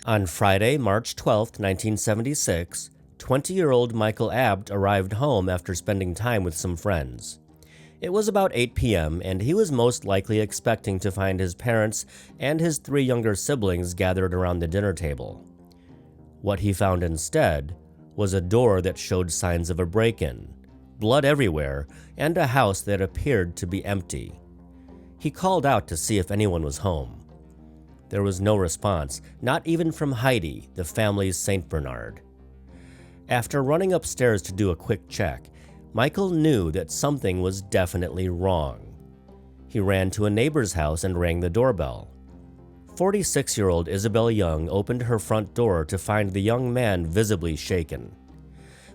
On Friday, March 12, 1976, 20-year-old Michael Abt arrived home after spending time with some friends. It was about 8 p.m., and he was most likely expecting to find his parents and his 3 younger siblings gathered around the dinner table. What he found instead was a door that showed signs of a break-in, blood everywhere, and a house that appeared to be empty. He called out to see if anyone was home. There was no response, not even from Heidi, the family's Saint Bernard. After running upstairs to do a quick check, Michael knew that something was definitely wrong. He ran to a neighbor's house and rang the doorbell. 46-year-old Isabel Young opened her front door to find the young man visibly shaken.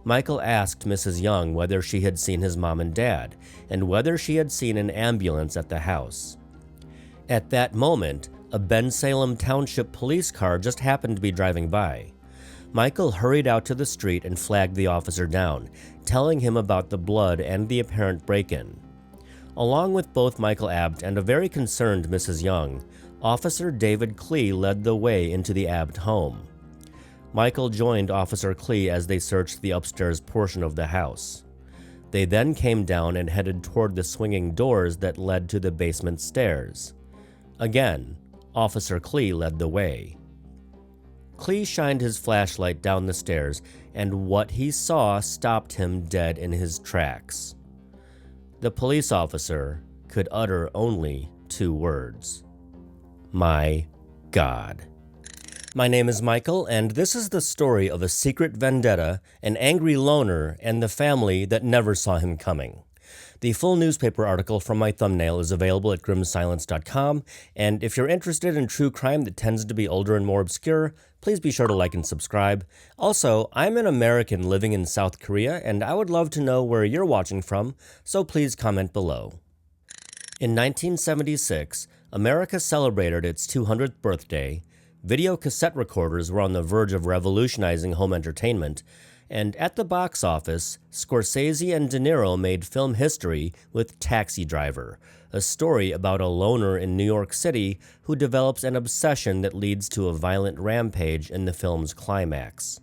Michael asked Mrs. Young whether she had seen his mom and dad, and whether she had seen an ambulance at the house. At that moment, a Bensalem Township police car just happened to be driving by. Michael hurried out to the street and flagged the officer down, telling him about the blood and the apparent break-in. Along with both Michael Abt and a very concerned Mrs. Young, Officer David Klee led the way into the Abt home. Michael joined Officer Klee as they searched the upstairs portion of the house. They then came down and headed toward the swinging doors that led to the basement stairs. Again, Officer Klee led the way. Klee shined his flashlight down the stairs, and what he saw stopped him dead in his tracks. The police officer could utter only 2 words. My God. My name is Michael, and this is the story of a secret vendetta, an angry loner, and the family that never saw him coming. The full newspaper article from my thumbnail is available at grimsilence.com, and if you're interested in true crime that tends to be older and more obscure, please be sure to like and subscribe. Also, I'm an American living in South Korea, and I would love to know where you're watching from, so please comment below. In 1976, America celebrated its 200th birthday. Video cassette recorders were on the verge of revolutionizing home entertainment, and at the box office, Scorsese and De Niro made film history with Taxi Driver, a story about a loner in New York City who develops an obsession that leads to a violent rampage in the film's climax.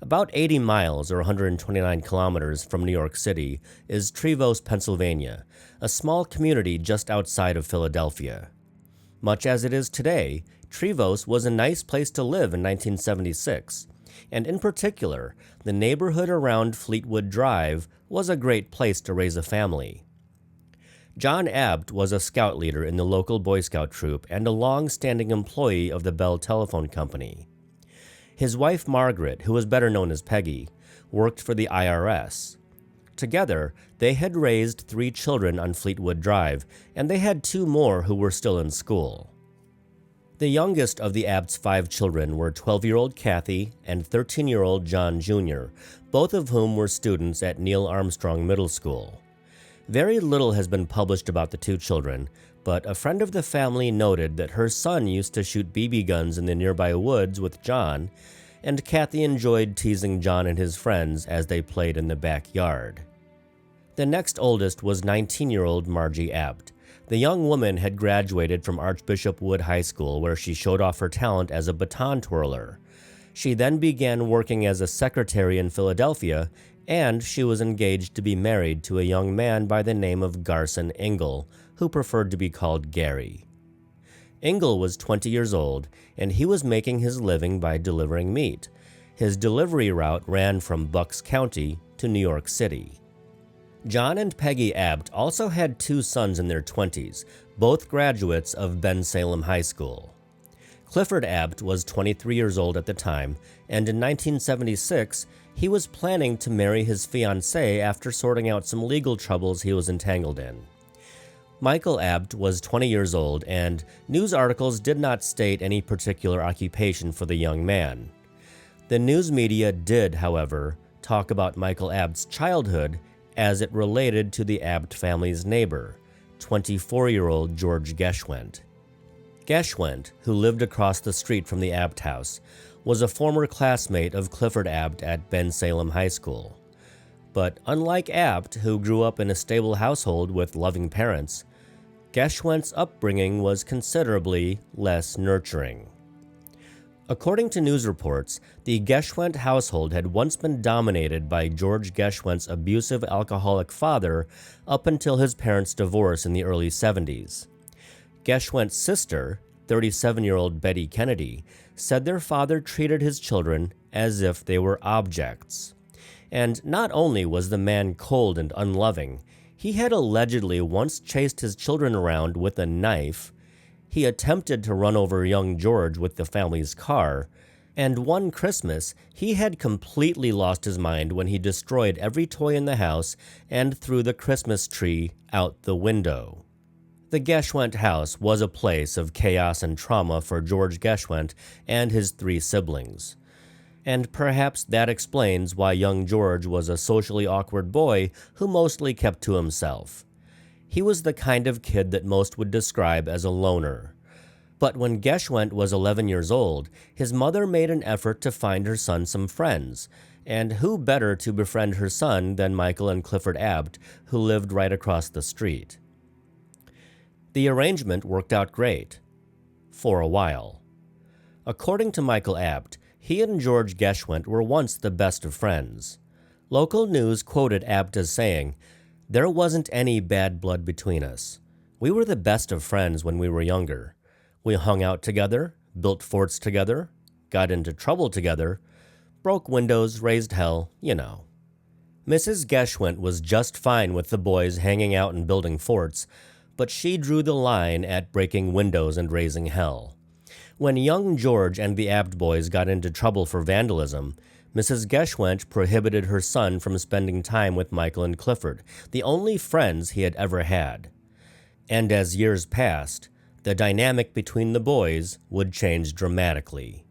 About 80 miles or 129 kilometers from New York City is Trevose, Pennsylvania, a small community just outside of Philadelphia. Much as it is today, Trevose was a nice place to live in 1976, and in particular, the neighborhood around Fleetwood Drive was a great place to raise a family. John Abt was a scout leader in the local Boy Scout troop and a long-standing employee of the Bell Telephone Company. His wife Margaret, who was better known as Peggy, worked for the IRS. Together, they had raised 3 children on Fleetwood Drive, and they had 2 more who were still in school. The youngest of the Abts' 5 children were 12-year-old Kathy and 13-year-old John Jr., both of whom were students at Neil Armstrong Middle School. Very little has been published about the 2 children, but a friend of the family noted that her son used to shoot BB guns in the nearby woods with John, and Kathy enjoyed teasing John and his friends as they played in the backyard. The next oldest was 19-year-old Margie Abt. The young woman had graduated from Archbishop Wood High School, where she showed off her talent as a baton twirler. She then began working as a secretary in Philadelphia, and she was engaged to be married to a young man by the name of Garson Engle, who preferred to be called Gary. Engle was 20 years old, and he was making his living by delivering meat. His delivery route ran from Bucks County to New York City. John and Peggy Abt also had 2 sons in their 20s, both graduates of Bensalem High School. Clifford Abt was 23 years old at the time, and in 1976, he was planning to marry his fiancé after sorting out some legal troubles he was entangled in. Michael Abt was 20 years old, and news articles did not state any particular occupation for the young man. The news media did, however, talk about Michael Abt's childhood as it related to the Abt family's neighbor, 24-year-old George Geschwendt. Geschwendt, who lived across the street from the Abt house, was a former classmate of Clifford Abt at Bensalem High School. But unlike Abt, who grew up in a stable household with loving parents, Geschwendt's upbringing was considerably less nurturing. According to news reports, the Geschwendt household had once been dominated by George Geschwendt's abusive alcoholic father up until his parents' divorce in the early 70s. Geschwendt's sister, 37-year-old Betty Kennedy, said their father treated his children as if they were objects. And not only was the man cold and unloving, he had allegedly once chased his children around with a knife. He attempted to run over young George with the family's car, and one Christmas, he had completely lost his mind when he destroyed every toy in the house and threw the Christmas tree out the window. The Geschwendt house was a place of chaos and trauma for George Geschwendt and his 3 siblings. And perhaps that explains why young George was a socially awkward boy who mostly kept to himself. He was the kind of kid that most would describe as a loner. But when Geschwendt was 11 years old, his mother made an effort to find her son some friends, and who better to befriend her son than Michael and Clifford Abt, who lived right across the street. The arrangement worked out great. For a while. According to Michael Abt, he and George Geschwendt were once the best of friends. Local news quoted Abt as saying, "There wasn't any bad blood between us. We were the best of friends when we were younger. We hung out together, built forts together, got into trouble together, broke windows, raised hell, you know." Mrs. Geschwendt was just fine with the boys hanging out and building forts, but she drew the line at breaking windows and raising hell. When young George and the Abt boys got into trouble for vandalism, Mrs. Geschwendt prohibited her son from spending time with Michael and Clifford, the only friends he had ever had. And as years passed, the dynamic between the boys would change dramatically.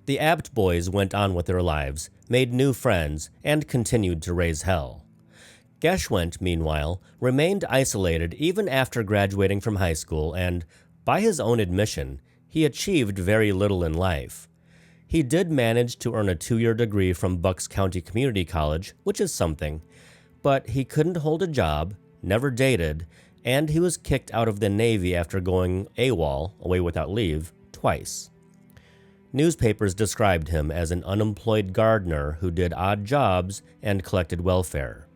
The Abt boys went on with their lives, made new friends, and continued to raise hell. Geschwendt, meanwhile, remained isolated even after graduating from high school and, by his own admission, he achieved very little in life. He did manage to earn a 2-year degree from Bucks County Community College, which is something, but he couldn't hold a job, never dated, and he was kicked out of the Navy after going AWOL, away without leave, twice. Newspapers described him as an unemployed gardener who did odd jobs and collected welfare.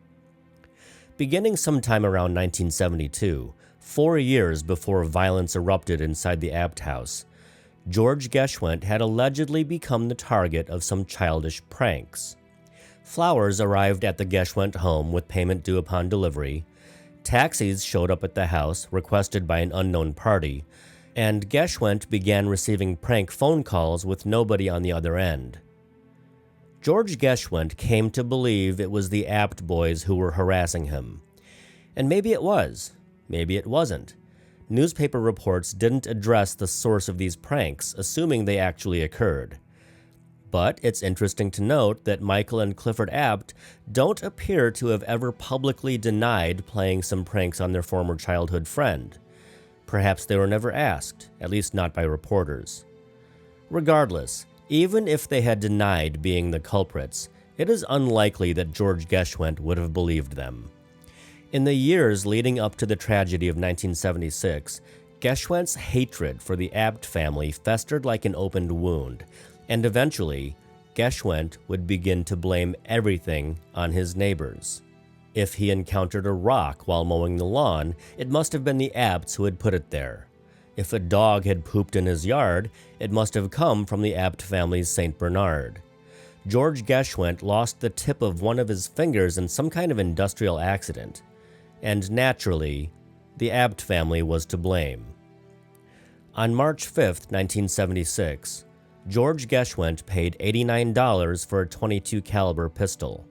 Beginning sometime around 1972, 4 years before violence erupted inside the Abt house, George Geschwendt had allegedly become the target of some childish pranks. Flowers arrived at the Geschwendt home with payment due upon delivery, taxis showed up at the house requested by an unknown party, and Geschwendt began receiving prank phone calls with nobody on the other end. George Geschwendt came to believe it was the Abt boys who were harassing him. And maybe it was, maybe it wasn't. Newspaper reports didn't address the source of these pranks, assuming they actually occurred. But it's interesting to note that Michael and Clifford Abt don't appear to have ever publicly denied playing some pranks on their former childhood friend. Perhaps they were never asked, at least not by reporters. Regardless, even if they had denied being the culprits, it is unlikely that George Geschwendt would have believed them. In the years leading up to the tragedy of 1976, Geschwendt's hatred for the Abt family festered like an opened wound, and eventually, Geschwendt would begin to blame everything on his neighbors. If he encountered a rock while mowing the lawn, it must have been the Abts who had put it there. If a dog had pooped in his yard, it must have come from the Abt family's St. Bernard. George Geschwendt lost the tip of one of his fingers in some kind of industrial accident. And naturally, the Abt family was to blame. On March 5, 1976, George Geschwendt paid $89 for a .22 caliber pistol.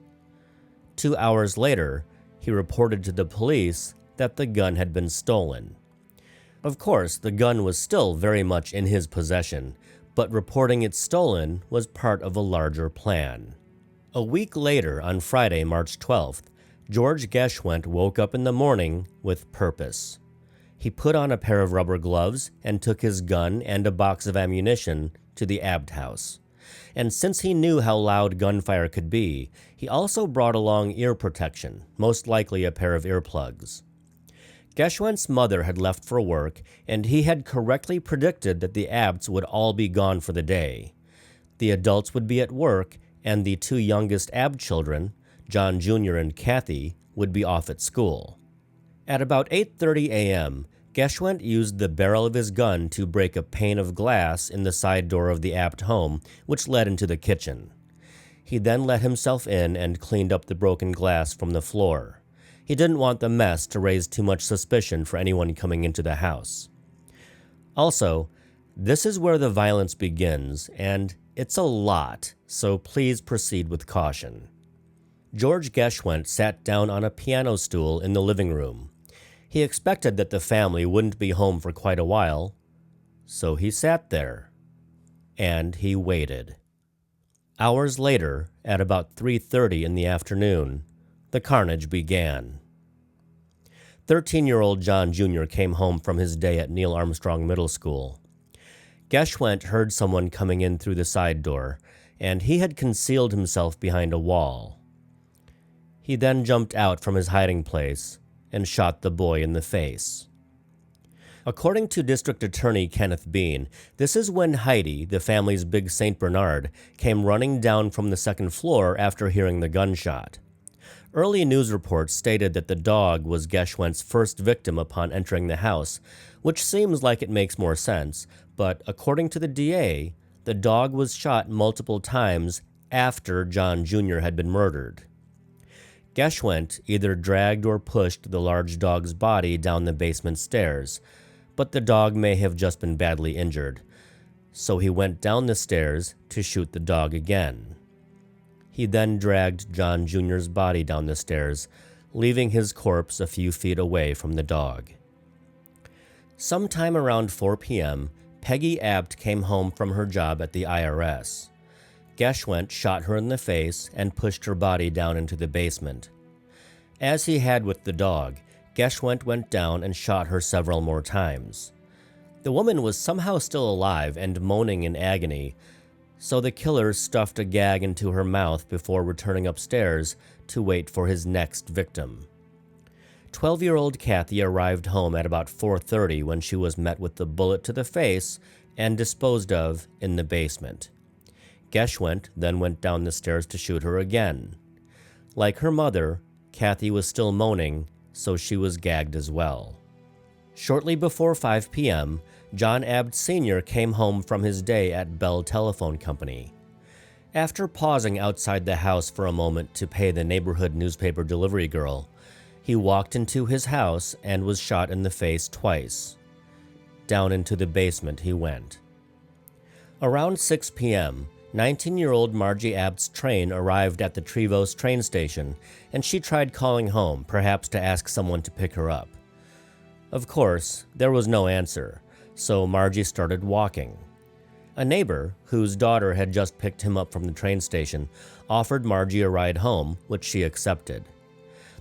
2 hours later, he reported to the police that the gun had been stolen. Of course, the gun was still very much in his possession, but reporting it stolen was part of a larger plan. A week later, on Friday, March 12th, George Geschwendt woke up in the morning with purpose. He put on a pair of rubber gloves and took his gun and a box of ammunition to the Abt house. And since he knew how loud gunfire could be, he also brought along ear protection, most likely a pair of earplugs. Geschwendt's mother had left for work, and he had correctly predicted that the Abts would all be gone for the day. The adults would be at work, and the two youngest Abt children, John Jr. and Kathy, would be off at school. At about 8:30 a.m., Geschwendt used the barrel of his gun to break a pane of glass in the side door of the Abt home, which led into the kitchen. He then let himself in and cleaned up the broken glass from the floor. He didn't want the mess to raise too much suspicion for anyone coming into the house. Also, this is where the violence begins, and it's a lot, so please proceed with caution. George Geschwendt sat down on a piano stool in the living room. He expected that the family wouldn't be home for quite a while, so he sat there. And he waited. Hours later, at about 3:30 in the afternoon, the carnage began. 13-year-old John Jr. came home from his day at Neil Armstrong Middle School. Geschwendt heard someone coming in through the side door, and he had concealed himself behind a wall. He then jumped out from his hiding place and shot the boy in the face. According to District Attorney Kenneth Bean, this is when Heidi, the family's big St. Bernard, came running down from the second floor after hearing the gunshot. Early news reports stated that the dog was Geschwendt's first victim upon entering the house, which seems like it makes more sense, but according to the DA, the dog was shot multiple times after John Jr. had been murdered. Geschwendt either dragged or pushed the large dog's body down the basement stairs, but the dog may have just been badly injured, so he went down the stairs to shoot the dog again. He then dragged John Jr.'s body down the stairs, leaving his corpse a few feet away from the dog. Sometime around 4 p.m., Peggy Abt came home from her job at the IRS. Geschwendt shot her in the face and pushed her body down into the basement. As he had with the dog, Geschwendt went down and shot her several more times. The woman was somehow still alive and moaning in agony, so the killer stuffed a gag into her mouth before returning upstairs to wait for his next victim. 12-year-old Kathy arrived home at about 4:30 when she was met with the bullet to the face and disposed of in the basement. Geschwendt then went down the stairs to shoot her again. Like her mother, Kathy was still moaning, so she was gagged as well. Shortly before 5 p.m., John Abt Sr. came home from his day at Bell Telephone Company. After pausing outside the house for a moment to pay the neighborhood newspaper delivery girl, he walked into his house and was shot in the face twice. Down into the basement he went. Around 6 p.m., 19-year-old Margie Abt's train arrived at the Trevose train station, and she tried calling home, perhaps to ask someone to pick her up. Of course, there was no answer, so Margie started walking. A neighbor, whose daughter had just picked him up from the train station, offered Margie a ride home, which she accepted.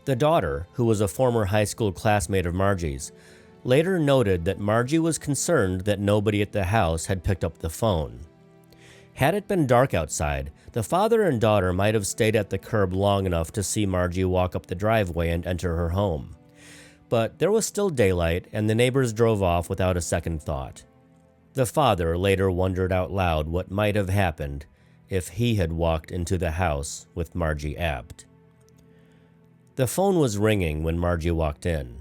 The daughter, who was a former high school classmate of Margie's, later noted that Margie was concerned that nobody at the house had picked up the phone. Had it been dark outside, the father and daughter might have stayed at the curb long enough to see Margie walk up the driveway and enter her home. But there was still daylight, and the neighbors drove off without a second thought. The father later wondered out loud what might have happened if he had walked into the house with Margie Abt. The phone was ringing when Margie walked in.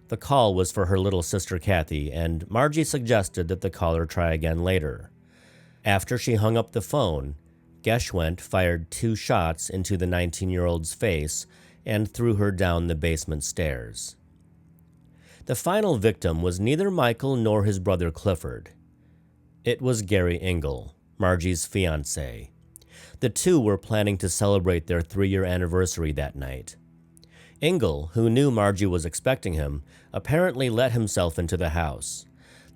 The call was for her little sister Kathy, and Margie suggested that the caller try again later. After she hung up the phone, Geschwendt fired 2 shots into the 19-year-old's face and threw her down the basement stairs. The final victim was neither Michael nor his brother Clifford. It was Gary Engle, Margie's fiancé. The two were planning to celebrate their 3-year anniversary that night. Engle, who knew Margie was expecting him, apparently let himself into the house.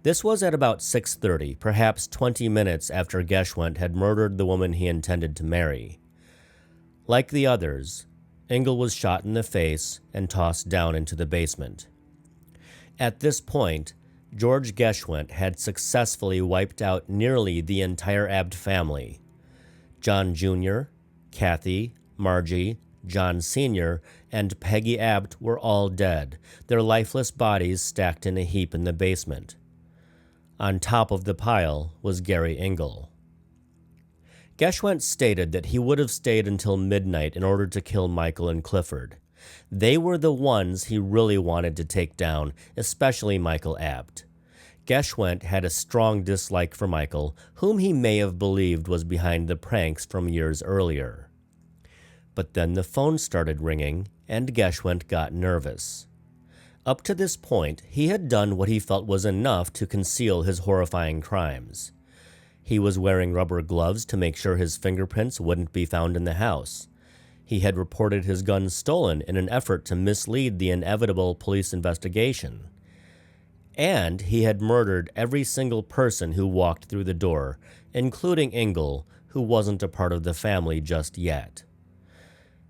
This was at about 6:30, perhaps 20 minutes after Geschwendt had murdered the woman he intended to marry. Like the others, Engle was shot in the face and tossed down into the basement. At this point, George Geschwendt had successfully wiped out nearly the entire Abt family. John Jr., Kathy, Margie, John Sr., and Peggy Abt were all dead, their lifeless bodies stacked in a heap in the basement. On top of the pile was Gary Engle. Geschwendt stated that he would have stayed until midnight in order to kill Michael and Clifford. They were the ones he really wanted to take down, especially Michael Abt. Geschwendt had a strong dislike for Michael, whom he may have believed was behind the pranks from years earlier. But then the phone started ringing, and Geschwendt got nervous. Up to this point, he had done what he felt was enough to conceal his horrifying crimes. He was wearing rubber gloves to make sure his fingerprints wouldn't be found in the house. He had reported his gun stolen in an effort to mislead the inevitable police investigation. And he had murdered every single person who walked through the door, including Engle, who wasn't a part of the family just yet.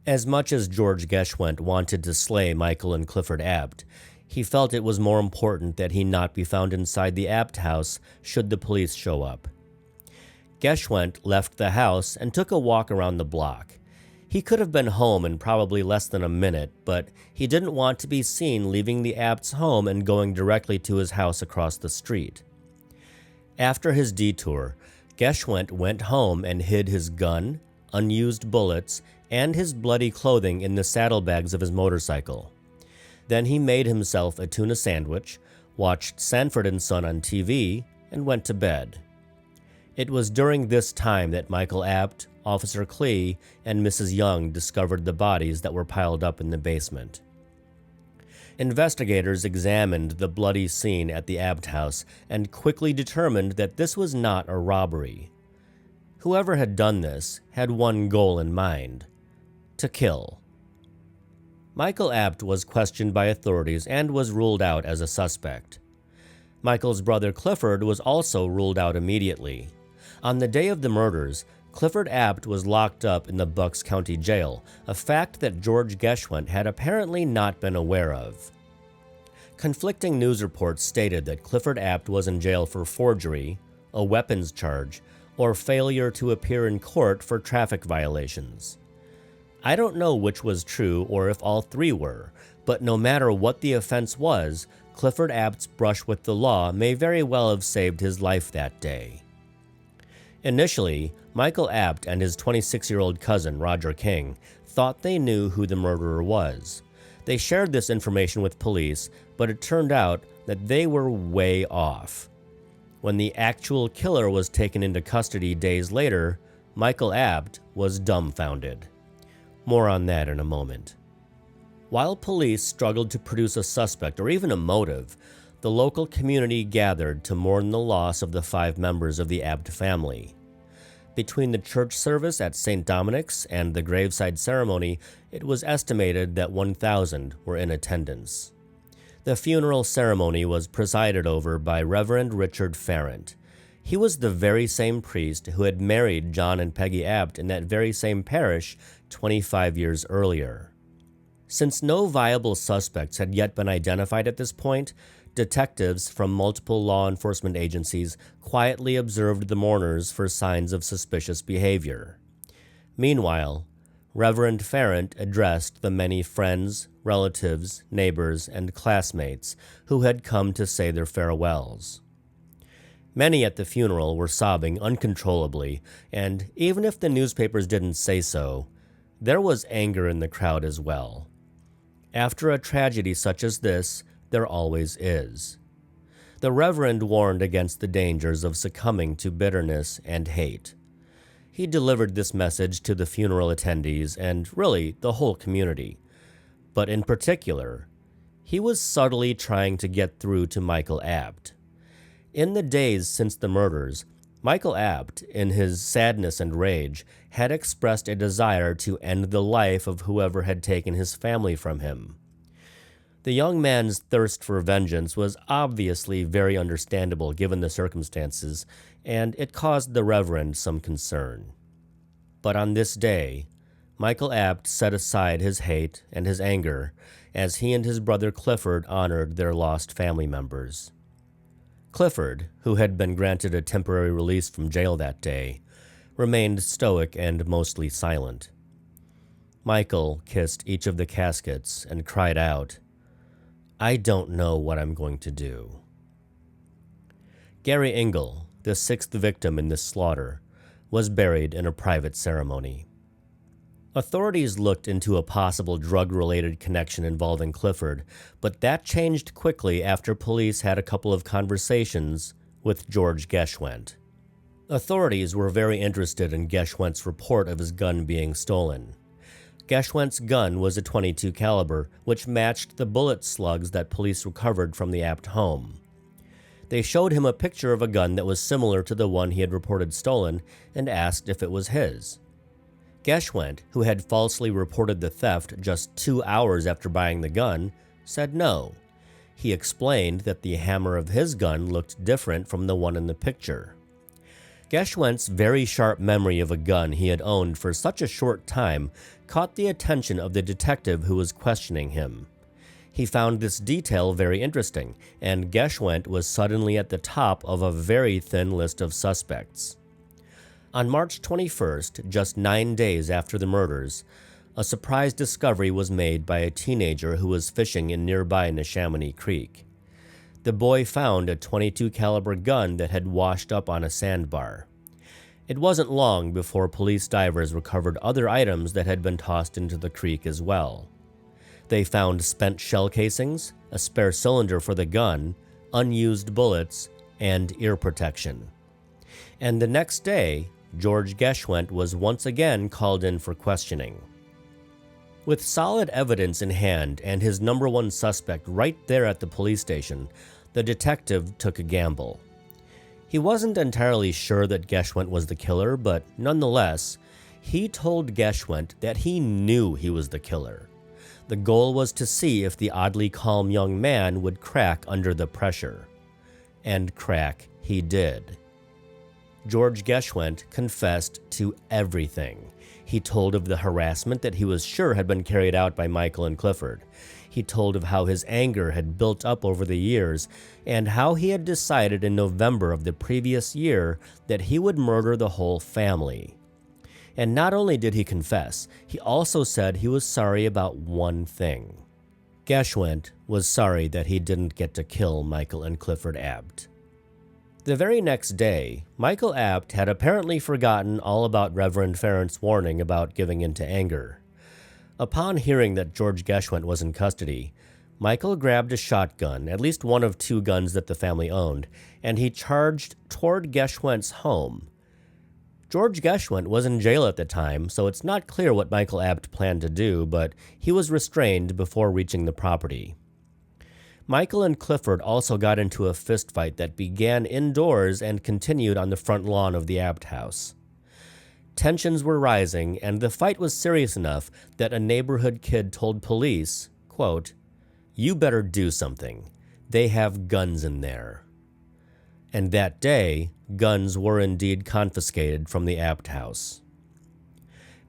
As much as George Geschwendt wanted to slay Michael and Clifford Abt, he felt it was more important that he not be found inside the Abt house should the police show up. Geschwendt left the house and took a walk around the block. He could have been home in probably less than a minute, but he didn't want to be seen leaving the Abts' home and going directly to his house across the street. After his detour, Geschwendt went home and hid his gun, unused bullets, and his bloody clothing in the saddlebags of his motorcycle. Then he made himself a tuna sandwich, watched Sanford & Son on TV, and went to bed. It was during this time that Michael Abt, Officer Klee, and Mrs. Young discovered the bodies that were piled up in the basement. Investigators examined the bloody scene at the Abt house and quickly determined that this was not a robbery. Whoever had done this had one goal in mind: to kill. Michael Abt was questioned by authorities and was ruled out as a suspect. Michael's brother Clifford was also ruled out immediately. On the day of the murders, Clifford Abt was locked up in the Bucks County Jail, a fact that George Geschwendt had apparently not been aware of. Conflicting news reports stated that Clifford Abt was in jail for forgery, a weapons charge, or failure to appear in court for traffic violations. I don't know which was true or if all three were, but no matter what the offense was, Clifford Abt's brush with the law may very well have saved his life that day. Initially, Michael Abt and his 26-year-old cousin, Roger King, thought they knew who the murderer was. They shared this information with police, but it turned out that they were way off. When the actual killer was taken into custody days later, Michael Abt was dumbfounded. More on that in a moment. While police struggled to produce a suspect or even a motive, the local community gathered to mourn the loss of the 5 members of the Abt family. Between the church service at St. Dominic's and the graveside ceremony, it was estimated that 1,000 were in attendance. The funeral ceremony was presided over by Reverend Richard Farrant. He was the very same priest who had married John and Peggy Abt in that very same parish 25 years earlier. Since no viable suspects had yet been identified at this point, detectives from multiple law enforcement agencies quietly observed the mourners for signs of suspicious behavior. Meanwhile, Reverend Farrant addressed the many friends, relatives, neighbors, and classmates who had come to say their farewells. Many at the funeral were sobbing uncontrollably, and even if the newspapers didn't say so, there was anger in the crowd as well. After a tragedy such as this, there always is. The Reverend warned against the dangers of succumbing to bitterness and hate. He delivered this message to the funeral attendees and, really, the whole community. But in particular, he was subtly trying to get through to Michael Abt. In the days since the murders, Michael Abt, in his sadness and rage, had expressed a desire to end the life of whoever had taken his family from him. The young man's thirst for vengeance was obviously very understandable given the circumstances, and it caused the Reverend some concern. But on this day, Michael Abt set aside his hate and his anger as he and his brother Clifford honored their lost family members. Clifford, who had been granted a temporary release from jail that day, remained stoic and mostly silent. Michael kissed each of the caskets and cried out, "I don't know what I'm going to do." Gary Engle, the sixth victim in this slaughter, was buried in a private ceremony. Authorities looked into a possible drug-related connection involving Clifford, but that changed quickly after police had a couple of conversations with George Geschwendt. Authorities were very interested in Geschwendt's report of his gun being stolen. Geschwendt's gun was a .22 caliber, which matched the bullet slugs that police recovered from the Abt home. They showed him a picture of a gun that was similar to the one he had reported stolen and asked if it was his. Geschwendt, who had falsely reported the theft just 2 hours after buying the gun, said no. He explained that the hammer of his gun looked different from the one in the picture. Geschwendt's very sharp memory of a gun he had owned for such a short time caught the attention of the detective who was questioning him. He found this detail very interesting, and Geschwendt was suddenly at the top of a very thin list of suspects. On March 21st, just 9 days after the murders, a surprise discovery was made by a teenager who was fishing in nearby Neshaminy Creek. The boy found a .22 caliber gun that had washed up on a sandbar. It wasn't long before police divers recovered other items that had been tossed into the creek as well. They found spent shell casings, a spare cylinder for the gun, unused bullets, and ear protection. And the next day, George Geschwendt was once again called in for questioning. With solid evidence in hand and his number one suspect right there at the police station, the detective took a gamble. He wasn't entirely sure that Geschwendt was the killer, but nonetheless, he told Geschwendt that he knew he was the killer. The goal was to see if the oddly calm young man would crack under the pressure. And crack he did. George Geschwendt confessed to everything. He told of the harassment that he was sure had been carried out by Michael and Clifford. He told of how his anger had built up over the years and how he had decided in November of the previous year that he would murder the whole family. And not only did he confess, he also said he was sorry about one thing. Geschwendt was sorry that he didn't get to kill Michael and Clifford Abt. The very next day, Michael Abt had apparently forgotten all about Reverend Ferrant's warning about giving in to anger. Upon hearing that George Geschwendt was in custody, Michael grabbed a shotgun, at least one of 2 guns that the family owned, and he charged toward Geschwendt's home. George Geschwendt was in jail at the time, so it's not clear what Michael Abt planned to do, but he was restrained before reaching the property. Michael and Clifford also got into a fistfight that began indoors and continued on the front lawn of the Abt house. Tensions were rising, and the fight was serious enough that a neighborhood kid told police, quote, "You better do something. They have guns in there." And that day, guns were indeed confiscated from the Abt house.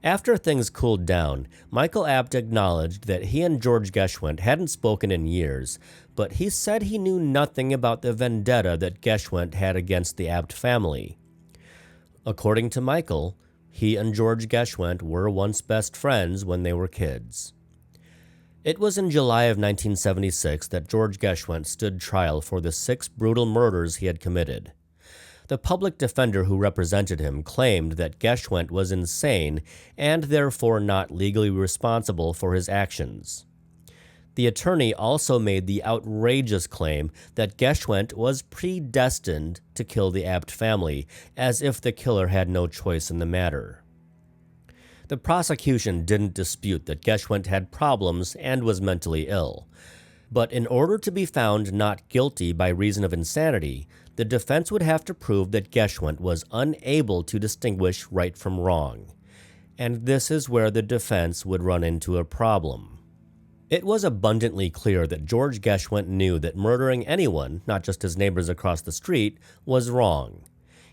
After things cooled down, Michael Abt acknowledged that he and George Geschwendt hadn't spoken in years, but he said he knew nothing about the vendetta that Geschwendt had against the Abt family. According to Michael, he and George Geschwendt were once best friends when they were kids. It was in July of 1976 that George Geschwendt stood trial for the 6 brutal murders he had committed. The public defender who represented him claimed that Geschwendt was insane and therefore not legally responsible for his actions. The attorney also made the outrageous claim that Geschwendt was predestined to kill the Abt family, as if the killer had no choice in the matter. The prosecution didn't dispute that Geschwendt had problems and was mentally ill. But in order to be found not guilty by reason of insanity, the defense would have to prove that Geschwendt was unable to distinguish right from wrong. And this is where the defense would run into a problem. It was abundantly clear that George Geschwendt knew that murdering anyone, not just his neighbors across the street, was wrong.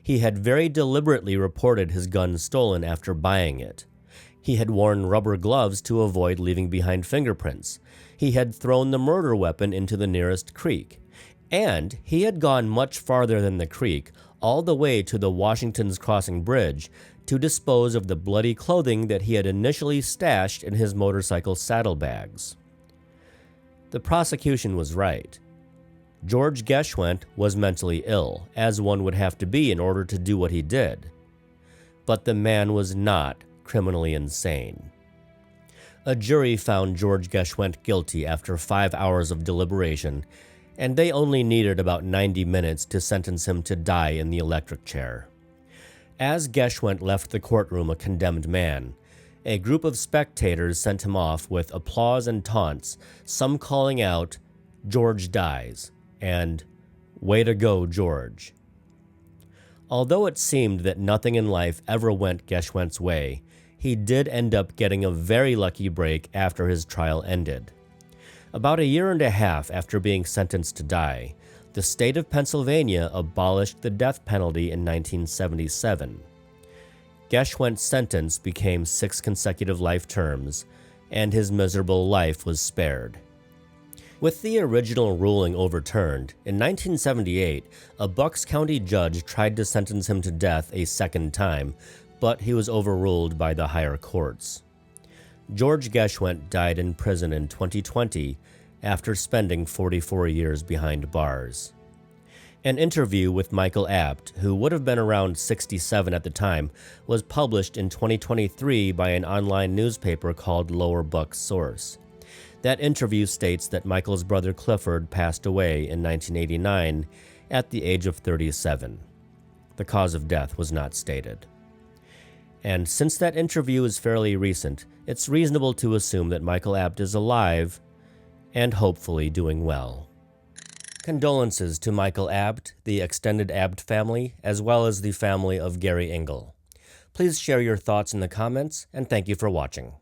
He had very deliberately reported his gun stolen after buying it. He had worn rubber gloves to avoid leaving behind fingerprints. He had thrown the murder weapon into the nearest creek. And he had gone much farther than the creek, all the way to the Washington's Crossing Bridge, to dispose of the bloody clothing that he had initially stashed in his motorcycle saddlebags. The prosecution was right. George Geschwendt was mentally ill, as one would have to be in order to do what he did. But the man was not criminally insane. A jury found George Geschwendt guilty after 5 hours of deliberation, and they only needed about 90 minutes to sentence him to die in the electric chair. As Geschwendt left the courtroom a condemned man, a group of spectators sent him off with applause and taunts, some calling out, "George dies," and "Way to go, George." Although it seemed that nothing in life ever went Geschwendt's way, he did end up getting a very lucky break after his trial ended. About a year and a half after being sentenced to die, the state of Pennsylvania abolished the death penalty in 1977. Geschwendt's sentence became 6 consecutive life terms, and his miserable life was spared. With the original ruling overturned, in 1978, a Bucks County judge tried to sentence him to death a second time, but he was overruled by the higher courts. George Geschwendt died in prison in 2020 after spending 44 years behind bars. An interview with Michael Abt, who would have been around 67 at the time, was published in 2023 by an online newspaper called Lower Bucks Source. That interview states that Michael's brother Clifford passed away in 1989 at the age of 37. The cause of death was not stated. And since that interview is fairly recent, it's reasonable to assume that Michael Abt is alive and hopefully doing well. Condolences to Michael Abt, the extended Abt family, as well as the family of Gary Engle. Please share your thoughts in the comments, and thank you for watching.